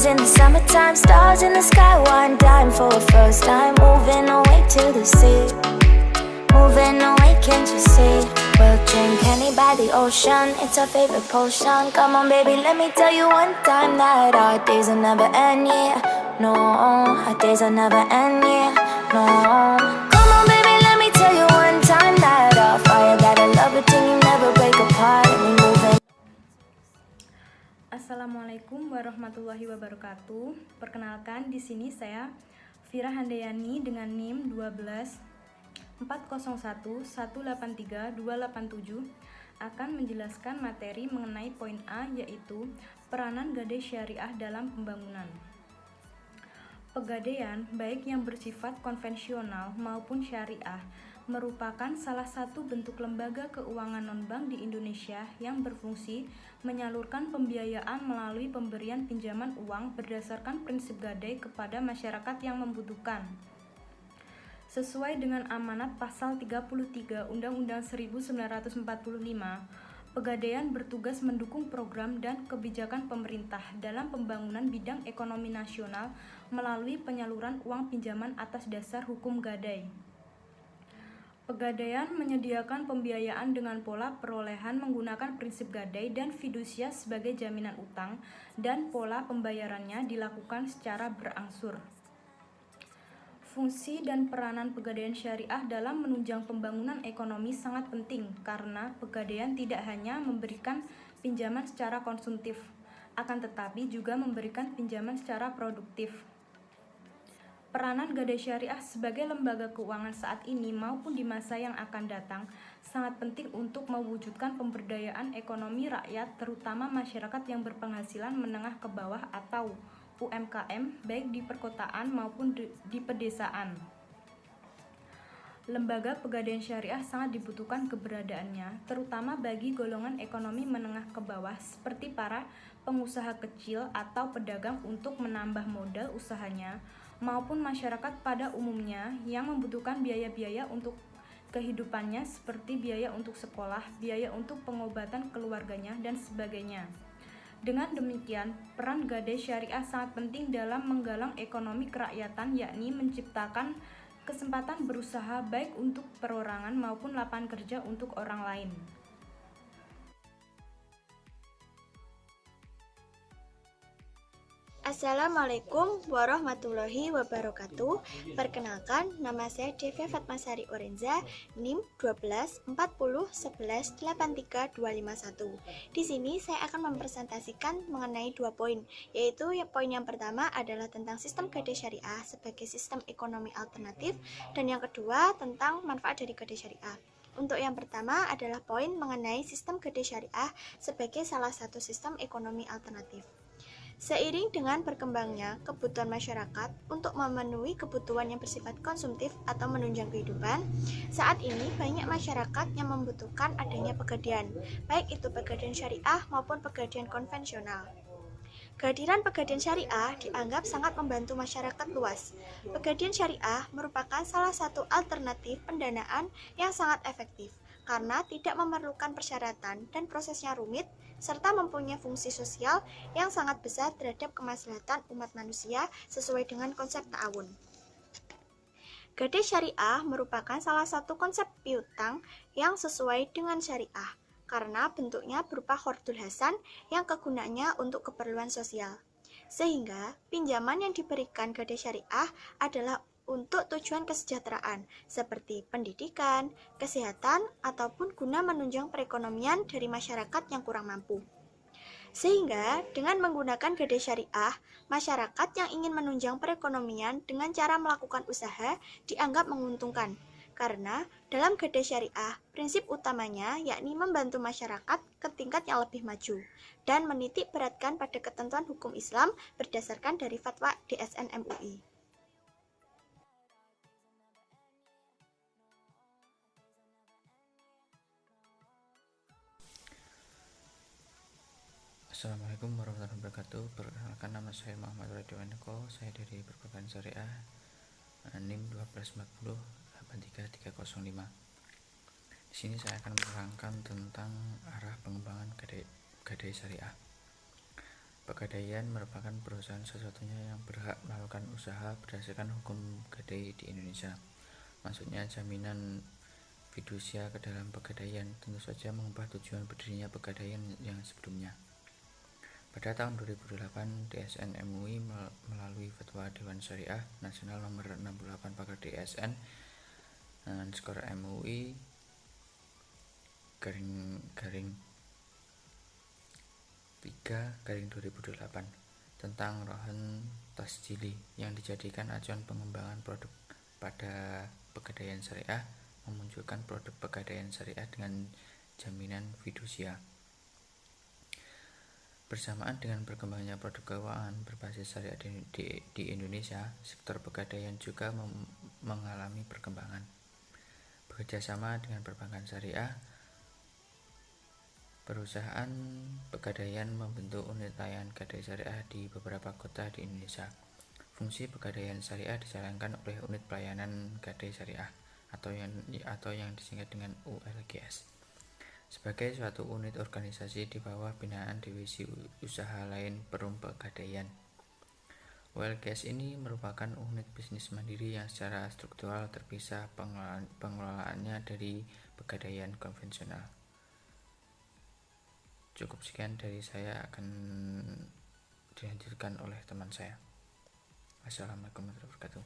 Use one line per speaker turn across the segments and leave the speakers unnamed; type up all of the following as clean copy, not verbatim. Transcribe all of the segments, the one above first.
in the summertime, stars in the sky, one dime for a first time. Moving away to the sea, moving away, can't you see? We'll drink honey by the ocean, it's our favorite potion. Come on baby, let me tell you one time that our days will never end, yeah. No, our days will never end, yeah. No. Come on baby, let me tell you one time that our fire got a love it till you never break apart. And we moving.
Assalamualaikum warahmatullahi wabarakatuh. Perkenalkan, di sini saya Fira Handayani dengan NIM 12 401 183 287 akan menjelaskan materi mengenai poin A, yaitu peranan gadai syariah dalam pembangunan. Pegadaian, baik yang bersifat konvensional maupun syariah, merupakan salah satu bentuk lembaga keuangan non-bank di Indonesia yang berfungsi menyalurkan pembiayaan melalui pemberian pinjaman uang berdasarkan prinsip gadai kepada masyarakat yang membutuhkan. Sesuai dengan amanat pasal 33 Undang-Undang 1945, Pegadaian bertugas mendukung program dan kebijakan pemerintah dalam pembangunan bidang ekonomi nasional melalui penyaluran uang pinjaman atas dasar hukum gadai. Pegadaian menyediakan pembiayaan dengan pola perolehan menggunakan prinsip gadai dan fidusia sebagai jaminan utang, dan pola pembayarannya dilakukan secara berangsur. Fungsi dan peranan pegadaian syariah dalam menunjang pembangunan ekonomi sangat penting karena pegadaian tidak hanya memberikan pinjaman secara konsumtif, akan tetapi juga memberikan pinjaman secara produktif. Peranan gadai syariah sebagai lembaga keuangan saat ini maupun di masa yang akan datang sangat penting untuk mewujudkan pemberdayaan ekonomi rakyat, terutama masyarakat yang berpenghasilan menengah ke bawah atau UMKM, baik di perkotaan maupun di pedesaan. Lembaga pegadaian syariah sangat dibutuhkan keberadaannya, terutama bagi golongan ekonomi menengah ke bawah seperti para pengusaha kecil atau pedagang untuk menambah modal usahanya, maupun masyarakat pada umumnya yang membutuhkan biaya-biaya untuk kehidupannya seperti biaya untuk sekolah, biaya untuk pengobatan keluarganya, dan sebagainya. Dengan demikian, peran gadai syariah sangat penting dalam menggalang ekonomi kerakyatan, yakni menciptakan kesempatan berusaha baik untuk perorangan maupun lapangan kerja untuk orang lain.
Assalamualaikum warahmatullahi wabarakatuh. Perkenalkan, nama saya Devia Fatmasari Orenza, NIM 12 40 11 83 251. Di sini saya akan mempresentasikan mengenai 2 poin, yaitu poin yang pertama adalah tentang sistem gadai syariah sebagai sistem ekonomi alternatif, dan yang kedua tentang manfaat dari gadai syariah. Untuk yang pertama adalah poin mengenai sistem gadai syariah sebagai salah satu sistem ekonomi alternatif. Seiring dengan berkembangnya kebutuhan masyarakat untuk memenuhi kebutuhan yang bersifat konsumtif atau menunjang kehidupan, saat ini banyak masyarakat yang membutuhkan adanya pegadaian, baik itu pegadaian syariah maupun pegadaian konvensional. Kehadiran pegadaian syariah dianggap sangat membantu masyarakat luas. Pegadaian syariah merupakan salah satu alternatif pendanaan yang sangat efektif karena tidak memerlukan persyaratan dan prosesnya rumit, serta mempunyai fungsi sosial yang sangat besar terhadap kemaslahatan umat manusia sesuai dengan konsep ta'awun. Gadai syariah merupakan salah satu konsep piutang yang sesuai dengan syariah, karena bentuknya berupa qardul hasan yang kegunaannya untuk keperluan sosial. Sehingga pinjaman yang diberikan gadai syariah adalah untuk tujuan kesejahteraan seperti pendidikan, kesehatan, ataupun guna menunjang perekonomian dari masyarakat yang kurang mampu. Sehingga dengan menggunakan gadai syariah, masyarakat yang ingin menunjang perekonomian dengan cara melakukan usaha dianggap menguntungkan. Karena dalam gadai syariah, prinsip utamanya yakni membantu masyarakat ke tingkat yang lebih maju dan menitik beratkan pada ketentuan hukum Islam berdasarkan dari fatwa DSN MUI.
Assalamualaikum warahmatullahi wabarakatuh. Perkenalkan, nama saya Muhammad Radiowaneko. Saya dari Perbankan Syariah, NIM 1240 83305. Di sini saya akan menerangkan tentang arah pengembangan gadai syariah. Pegadaian merupakan perusahaan satu-satunya yang berhak melakukan usaha berdasarkan hukum gadai di Indonesia. Maksudnya jaminan fidusia ke dalam pegadaian tentu saja mengubah tujuan berdirinya pegadaian yang sebelumnya. Pada tahun 2008, DSN MUI melalui Fatwa Dewan Syariah Nasional nomor 68 / DSN skor MUI garing 3/2008 tentang Rohan Tasjili yang dijadikan acuan pengembangan produk pada pegadaian syariah, memunculkan produk pegadaian syariah dengan jaminan fidusia. Bersamaan dengan berkembangnya produk keuangan berbasis syariah di Indonesia, sektor pegadaian juga mengalami perkembangan. Bekerjasama dengan perbankan syariah, perusahaan pegadaian membentuk unit layanan gadai syariah di beberapa kota di Indonesia. Fungsi pegadaian syariah dijalankan oleh unit pelayanan gadai syariah atau yang disingkat dengan ULGS. Sebagai suatu unit organisasi di bawah binaan divisi usaha lain perum pegadaian. ULGS ini merupakan unit bisnis mandiri yang secara struktural terpisah pengelolaannya dari pegadaian konvensional. Cukup sekian dari saya, akan dilanjutkan oleh teman saya. Wassalamualaikum warahmatullahi wabarakatuh.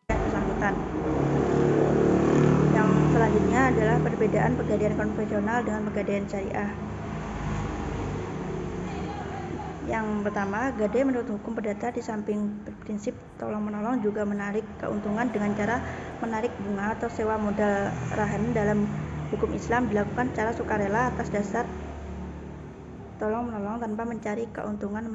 Bersangkutan. Yang selanjutnya adalah perbedaan pegadaian konvensional dengan pegadaian syariah. Yang pertama, gadai menurut hukum perdata di samping berprinsip tolong-menolong juga menarik keuntungan dengan cara menarik bunga atau sewa modal rahan. Dalam hukum Islam dilakukan secara sukarela atas dasar tolong-menolong tanpa mencari keuntungan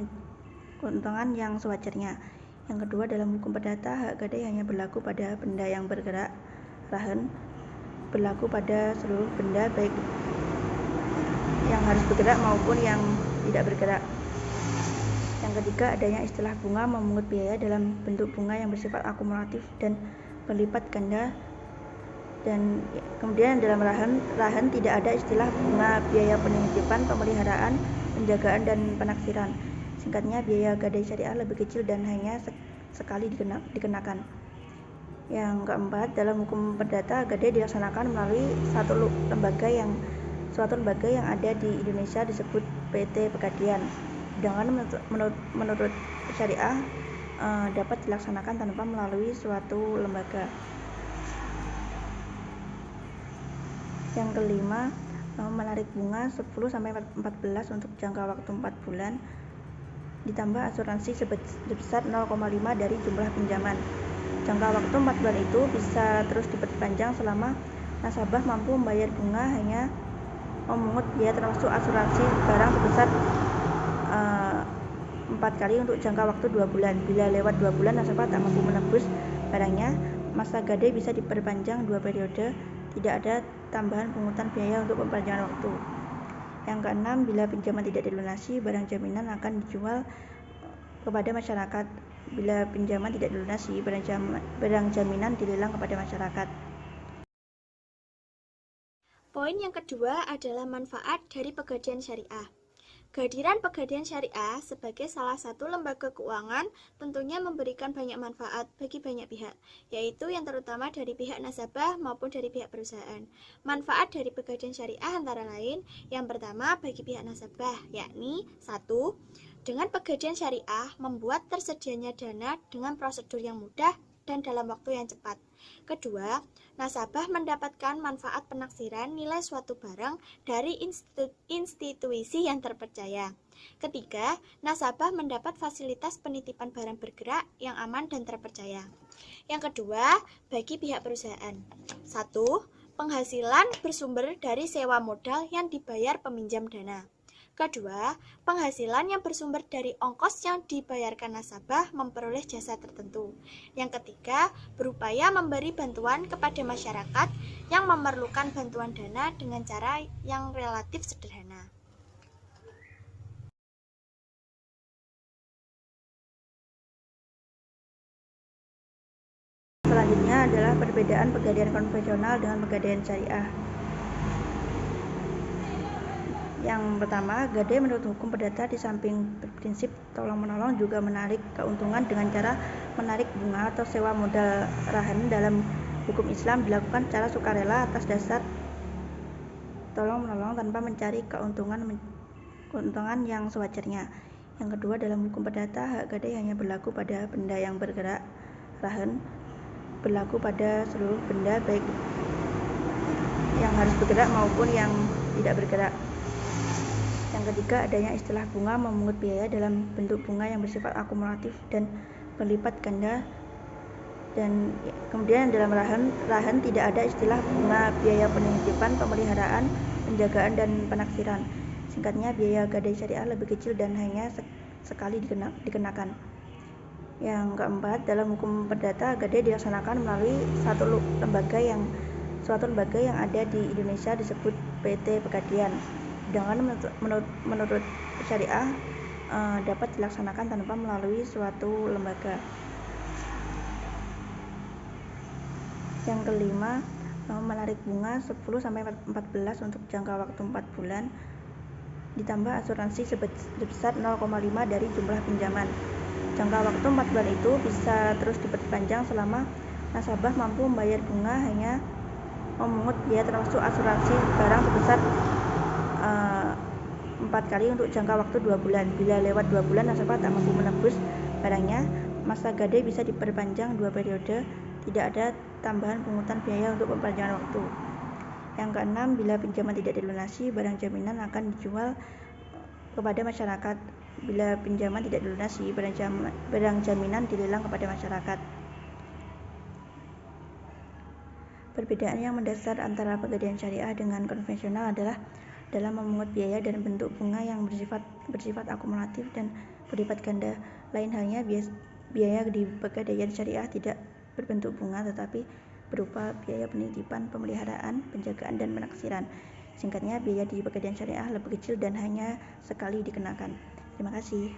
yang sewajarnya. Yang kedua, dalam hukum perdata, hak gadai hanya berlaku pada benda yang bergerak. Rahan berlaku pada seluruh benda, baik yang harus bergerak maupun yang tidak bergerak. Yang ketiga, adanya istilah bunga memungut biaya dalam bentuk bunga yang bersifat akumulatif dan berlipat ganda. Dan kemudian dalam rahan tidak ada istilah bunga biaya penitipan, pemeliharaan, penjagaan, dan penaksiran. Singkatnya, biaya gadai syariah lebih kecil dan hanya sekali dikenakan. Yang keempat, dalam hukum perdata, gadai dilaksanakan melalui suatu lembaga yang ada di Indonesia disebut PT Pegadaian. Sedangkan menurut syariah dapat dilaksanakan tanpa melalui suatu lembaga. Yang kelima, menarik bunga 10-14 untuk jangka waktu 4 bulan, ditambah asuransi sebesar 0,5 dari jumlah pinjaman. Jangka waktu 4 bulan itu bisa terus diperpanjang selama nasabah mampu membayar bunga hanya memungut biaya termasuk asuransi barang sebesar 4 kali untuk jangka waktu 2 bulan. Bila lewat 2 bulan nasabah tak mampu menebus barangnya, masa gadai bisa diperpanjang 2 periode. Tidak ada tambahan pungutan biaya untuk perpanjangan waktu. Yang keenam, bila pinjaman tidak dilunasi, barang jaminan akan dijual kepada masyarakat. Bila pinjaman tidak dilunasi, barang jaminan dilelang kepada masyarakat.
Poin yang kedua adalah manfaat dari pegadaian syariah. Kehadiran pegadaian syariah sebagai salah satu lembaga keuangan tentunya memberikan banyak manfaat bagi banyak pihak, yaitu yang terutama dari pihak nasabah maupun dari pihak perusahaan. Manfaat dari pegadaian syariah antara lain, yang pertama bagi pihak nasabah, yakni 1. Dengan pegadaian syariah membuat tersedianya dana dengan prosedur yang mudah dan dalam waktu yang cepat. Kedua, nasabah mendapatkan manfaat penaksiran nilai suatu barang dari institusi yang terpercaya. Ketiga, nasabah mendapat fasilitas penitipan barang bergerak yang aman dan terpercaya. Yang kedua, bagi pihak perusahaan. 1. Penghasilan bersumber dari sewa modal yang dibayar peminjam dana. Kedua, penghasilan yang bersumber dari ongkos yang dibayarkan nasabah memperoleh jasa tertentu. Yang ketiga, berupaya memberi bantuan kepada masyarakat yang memerlukan bantuan dana dengan cara yang relatif sederhana.
Selanjutnya adalah perbedaan pegadaian konvensional dengan pegadaian syariah. Yang pertama, gadai menurut hukum perdata di samping berprinsip tolong-menolong juga menarik keuntungan dengan cara menarik bunga atau sewa modal rahan. Dalam hukum Islam dilakukan secara sukarela atas dasar tolong-menolong tanpa mencari keuntungan yang sewajarnya. Yang kedua, dalam hukum perdata, hak gadai hanya berlaku pada benda yang bergerak. Rahan berlaku pada seluruh benda, baik yang harus bergerak maupun yang tidak bergerak. Yang ketiga, adanya istilah bunga memungut biaya dalam bentuk bunga yang bersifat akumulatif dan berlipat ganda. Dan kemudian dalam rahan tidak ada istilah bunga biaya penitipan, pemeliharaan, penjagaan, dan penaksiran. Singkatnya, biaya gadai syariah lebih kecil dan hanya sekali dikenakan. Yang keempat, dalam hukum perdata, gadai dilaksanakan melalui suatu lembaga yang ada di Indonesia disebut PT Pegadian. Sedangkan menurut syariah dapat dilaksanakan tanpa melalui suatu lembaga. Yang kelima, menarik bunga 10-14 untuk jangka waktu 4 bulan ditambah asuransi sebesar 0,5 dari jumlah pinjaman. Jangka waktu 4 bulan itu bisa terus diperpanjang selama nasabah mampu membayar bunga hanya memungut biaya termasuk asuransi barang sebesar 4 kali untuk jangka waktu 2 bulan. Bila lewat 2 bulan nasabah tak mampu menebus barangnya, masa gadai bisa diperpanjang 2 periode, tidak ada tambahan pungutan biaya untuk perpanjangan waktu. Yang keenam, bila pinjaman tidak dilunasi, barang jaminan akan dijual kepada masyarakat. Bila pinjaman tidak dilunasi, barang jaminan dilelang kepada masyarakat. Perbedaan yang mendasar antara pegadaian syariah dengan konvensional adalah dalam memungut biaya dan bentuk bunga yang bersifat akumulatif dan berlipat ganda. Lain halnya, biaya di pegadaian syariah tidak berbentuk bunga tetapi berupa biaya penitipan, pemeliharaan, penjagaan, dan penaksiran. Singkatnya, biaya di pegadaian syariah lebih kecil dan hanya sekali dikenakan. Terima kasih.